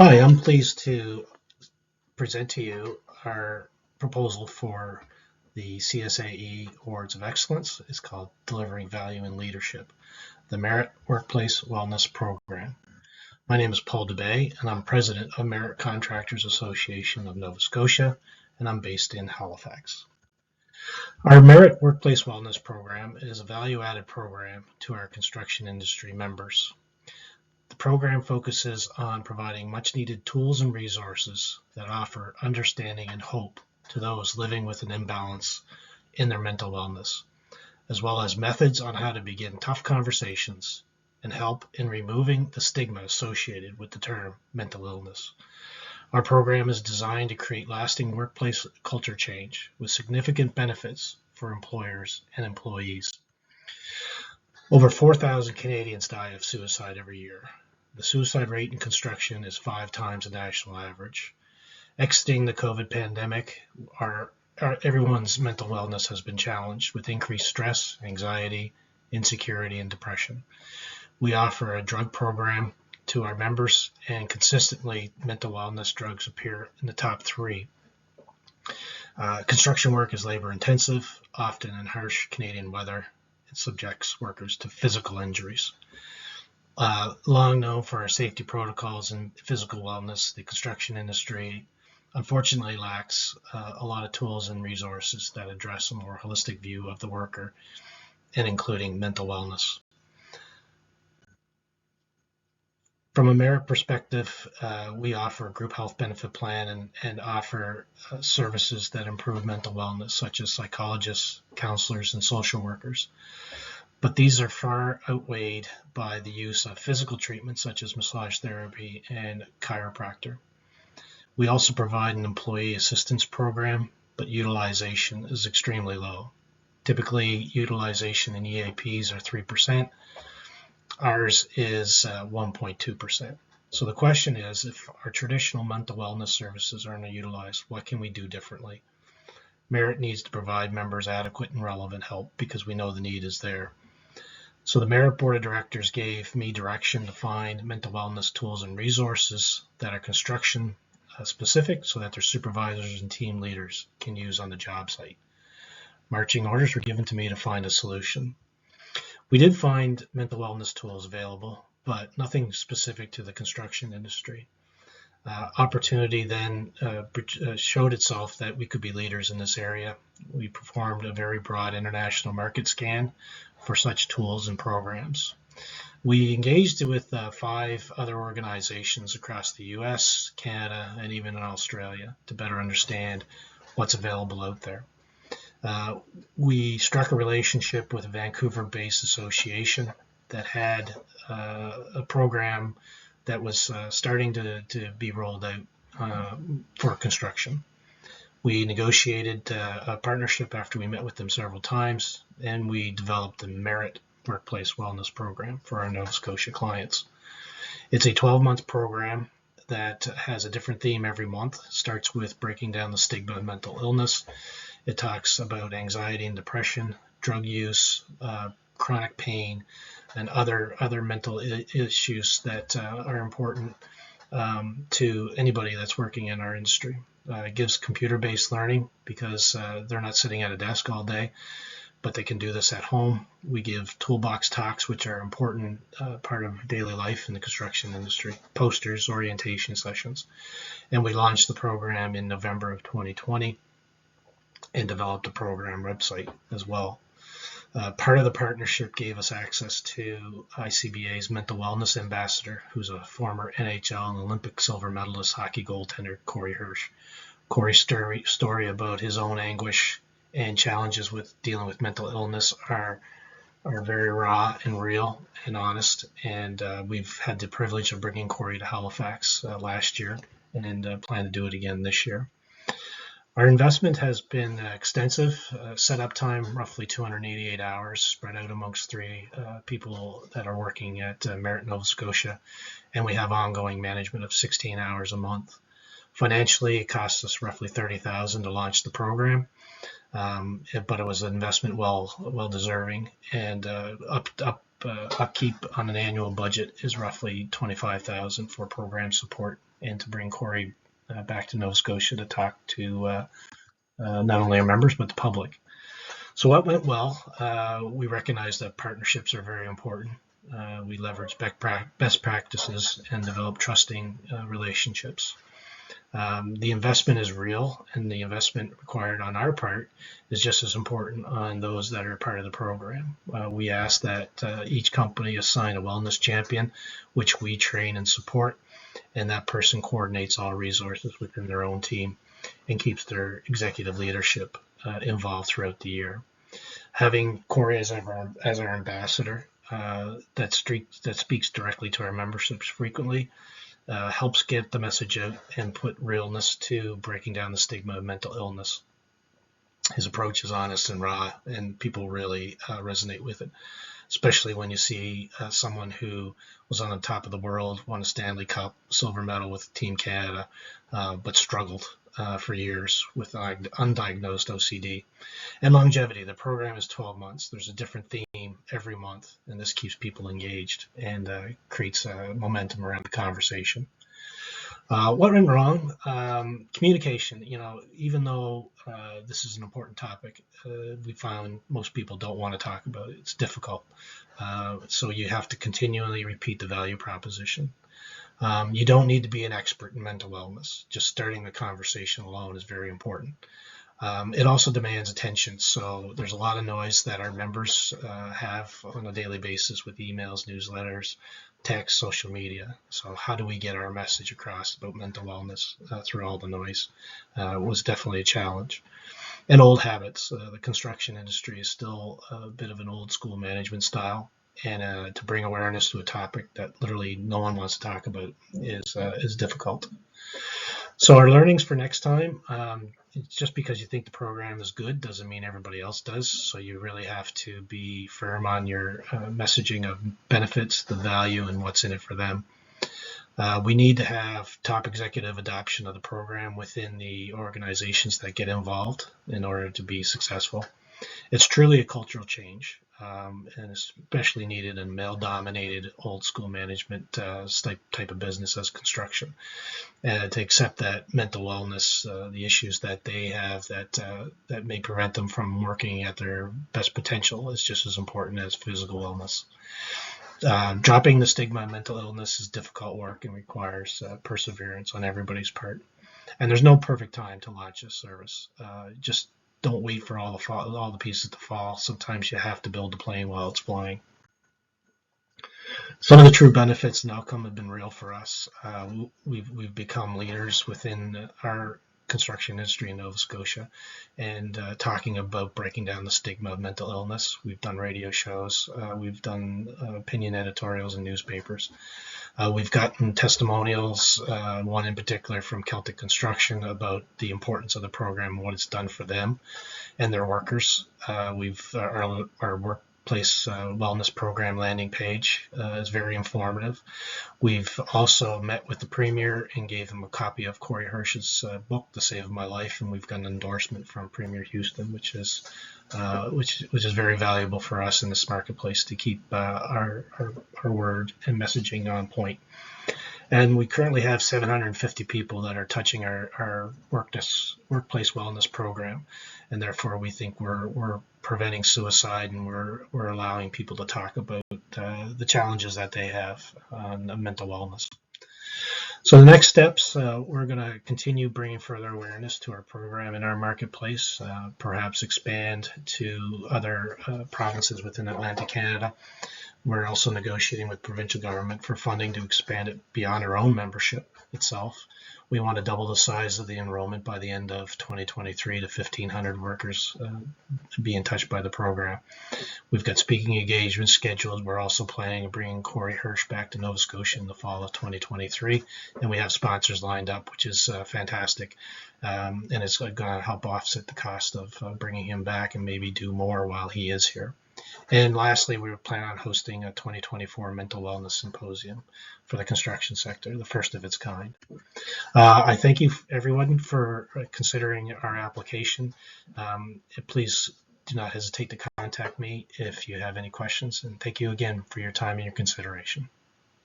Hi, I'm pleased to present to you our proposal for the CSAE Awards of Excellence. It's called Delivering Value in Leadership, the MERIT Workplace Wellness Program. My name is Paul DeBay, and I'm president of MERIT Contractors Association of Nova Scotia, and I'm based in Halifax. Our MERIT Workplace Wellness Program is a value-added program to our construction industry members. The program focuses on providing much-needed tools and resources that offer understanding and hope to those living with an imbalance in their mental wellness, as well as methods on how to begin tough conversations and help in removing the stigma associated with the term mental illness. Our program is designed to create lasting workplace culture change with significant benefits for employers and employees. Over 4,000 Canadians die of suicide every year. The suicide rate in construction is 5 times the national average. Exiting the COVID pandemic, everyone's mental wellness has been challenged with increased stress, anxiety, insecurity, and depression. We offer a drug program to our members, and consistently mental wellness drugs appear in the top 3. Construction work is labor intensive, often in harsh Canadian weather. It subjects workers to physical injuries. Long known for our safety protocols and physical wellness, the construction industry unfortunately lacks a lot of tools and resources that address a more holistic view of the worker, and including mental wellness. From a MERIT perspective, we offer a group health benefit plan and offer services that improve mental wellness, such as psychologists, counselors, and social workers. But these are far outweighed by the use of physical treatment such as massage therapy and chiropractor. We also provide an employee assistance program, but utilization is extremely low. Typically, utilization in EAPs are 3%. Ours is 1.2%. So the question is, if our traditional mental wellness services aren't utilized, what can we do differently? MERIT needs to provide members adequate and relevant help because we know the need is there. So the MERIT Board of Directors gave me direction to find mental wellness tools and resources that are construction specific so that their supervisors and team leaders can use on the job site. Marching orders were given to me to find a solution. We did find mental wellness tools available, but nothing specific to the construction industry. Opportunity then showed itself that we could be leaders in this area. We performed a very broad international market scan for such tools and programs. We engaged with 5 other organizations across the US, Canada, and even in Australia to better understand what's available out there. We struck a relationship with a Vancouver-based association that had a program that was starting to be rolled out for construction. We negotiated a partnership after we met with them several times, and we developed the MERIT Workplace Wellness Program for our Nova Scotia clients. It's a 12-month program that has a different theme every month. It starts with breaking down the stigma of mental illness. It talks about anxiety and depression, drug use, chronic pain, and other mental issues that are important to anybody that's working in our industry. It gives computer-based learning because they're not sitting at a desk all day, but they can do this at home. We give toolbox talks, which are an important part of daily life in the construction industry, posters, orientation sessions. And we launched the program in November of 2020 and developed a program website as well. Part of the partnership gave us access to ICBA's mental wellness ambassador, who's a former NHL and Olympic silver medalist hockey goaltender, Corey Hirsch. Corey's story about his own anguish and challenges with dealing with mental illness are very raw and real and honest. And we've had the privilege of bringing Corey to Halifax last year and plan to do it again this year. Our investment has been extensive. Setup time, roughly 288 hours, spread out amongst 3 people that are working at MERIT Nova Scotia, and we have ongoing management of 16 hours a month. Financially, it cost us roughly $30,000 to launch the program, but it was an investment well deserving. And up upkeep on an annual budget is roughly $25,000 for program support, and to bring Corey back to Nova Scotia to talk to not only our members but the public. So what went well? We recognize that partnerships are very important. We leverage best practices and develop trusting relationships. The investment is real, and the investment required on our part is just as important on those that are part of the program. We ask that each company assign a wellness champion, which we train and support, and that person coordinates all resources within their own team and keeps their executive leadership involved throughout the year. Having Corey as our ambassador that speaks directly to our memberships frequently helps get the message out and put realness to breaking down the stigma of mental illness. His approach is honest and raw, and people really resonate with it, especially when you see someone who was on the top of the world, won a Stanley Cup, silver medal with Team Canada, but struggled for years with undiagnosed OCD. And longevity, the program is 12 months. There's a different theme every month, and this keeps people engaged and creates momentum around the conversation. What went wrong? Communication. Even though this is an important topic, we found most people don't want to talk about it. It's difficult. So you have to continually repeat the value proposition. You don't need to be an expert in mental wellness. Just starting the conversation alone is very important. It also demands attention. So there's a lot of noise that our members have on a daily basis with emails, newsletters, text, social media. So how do we get our message across about mental wellness through all the noise was definitely a challenge. And old habits. The construction industry is still a bit of an old school management style. And to bring awareness to a topic that literally no one wants to talk about is difficult. So our learnings for next time, just because you think the program is good doesn't mean everybody else does. So you really have to be firm on your messaging of benefits, the value, and what's in it for them. We need to have top executive adoption of the program within the organizations that get involved in order to be successful. It's truly a cultural change, and especially needed in male-dominated old school management type of business as construction. To accept that mental wellness, the issues that they have that may prevent them from working at their best potential is just as important as physical wellness. Dropping the stigma of mental illness is difficult work and requires perseverance on everybody's part. And there's no perfect time to launch this service. Just don't wait for all the pieces to fall. Sometimes you have to build the plane while it's flying. Some of the true benefits and outcome have been real for us. We've become leaders within our construction industry in Nova Scotia, and talking about breaking down the stigma of mental illness. We've done radio shows. We've done opinion editorials in newspapers. We've gotten testimonials, one in particular from Celtic Construction, about the importance of the program and what it's done for them and their workers. Our workplace wellness program landing page is very informative. We've also met with the Premier and gave them a copy of Corey Hirsch's book, The Save of My Life, and we've got an endorsement from Premier Houston, which is very valuable for us in this marketplace to keep our word and messaging on point. And we currently have 750 people that are touching our workplace wellness program, and therefore we think we're preventing suicide, and we're allowing people to talk about the challenges that they have on mental wellness. So the next steps, we're going to continue bringing further awareness to our program in our marketplace, perhaps expand to other provinces within Atlantic Canada. We're also negotiating with provincial government for funding to expand it beyond our own membership itself. We want to double the size of the enrollment by the end of 2023 to 1,500 workers being touched by the program. We've got speaking engagements scheduled. We're also planning on bringing Corey Hirsch back to Nova Scotia in the fall of 2023, and we have sponsors lined up, which is fantastic, and it's going to help offset the cost of bringing him back and maybe do more while he is here. And lastly, we plan on hosting a 2024 mental wellness symposium for the construction sector, the first of its kind. I thank you everyone for considering our application. Please do not hesitate to contact me if you have any questions. And thank you again for your time and your consideration.